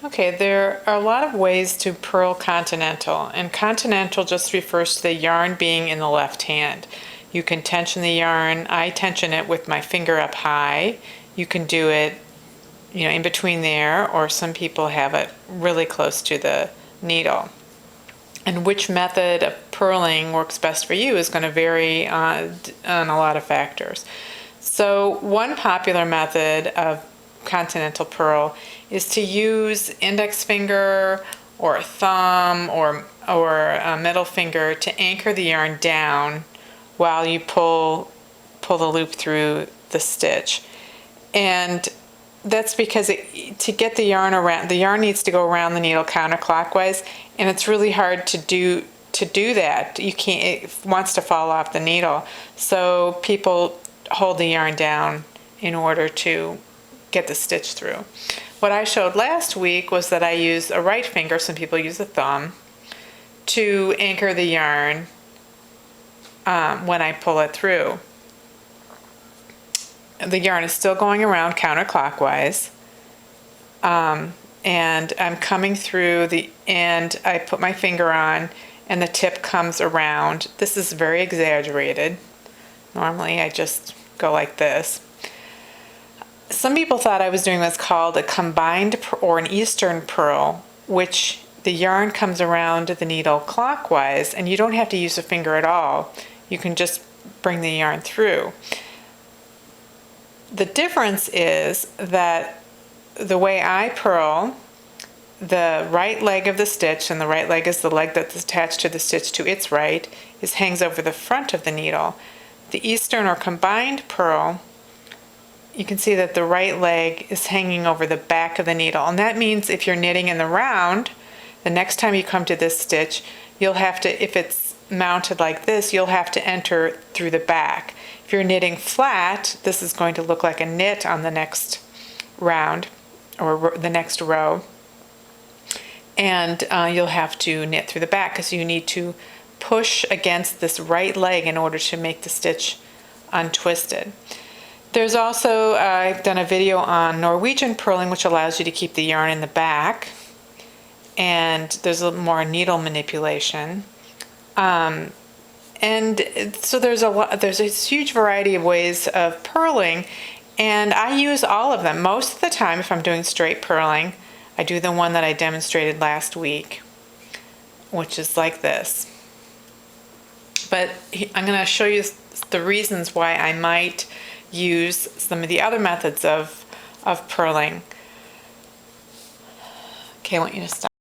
Okay, there are a lot of ways to purl Continental, and Continental just refers to the yarn being in the left hand. You can tension the yarn. I tension it with my finger up high. You can do it, in between there, or some people have it really close to the needle. And which method of purling works best for you is going to vary on a lot of factors. So one popular method of Continental purl is to use index finger or thumb or a middle finger to anchor the yarn down while you pull the loop through the stitch. And that's because to get the yarn around, the yarn needs to go around the needle counterclockwise, and it's really hard to do that. You can't, it wants to fall off the needle. So people hold the yarn down in order to get the stitch through. What I showed last week was that I use a right finger, some people use a thumb, to anchor the yarn when I pull it through. The yarn is still going around counterclockwise, and I'm coming through and I put my finger on and the tip comes around. This is very exaggerated. Normally I just go like this. Some people thought I was doing what's called a combined or an Eastern purl, which the yarn comes around the needle clockwise and you don't have to use a finger at all. You can just bring the yarn through. The difference is that the way I purl, the right leg of the stitch, and the right leg is the leg that's attached to the stitch to its right, hangs over the front of the needle. The Eastern or combined purl, you can see that the right leg is hanging over the back of the needle, and that means if you're knitting in the round, the next time you come to this stitch, you'll have to, if it's mounted like this, you'll have to enter through the back. If you're knitting flat, this is going to look like a knit on the next round or the next row, and you'll have to knit through the back because you need to push against this right leg in order to make the stitch untwisted. There's also, I've done a video on Norwegian purling, which allows you to keep the yarn in the back, and there's a little more needle manipulation. And so there's a huge variety of ways of purling, and I use all of them. Most of the time, if I'm doing straight purling, I do the one that I demonstrated last week, which is like this. But I'm going to show you the reasons why I might use some of the other methods of purling. Okay, I want you to stop.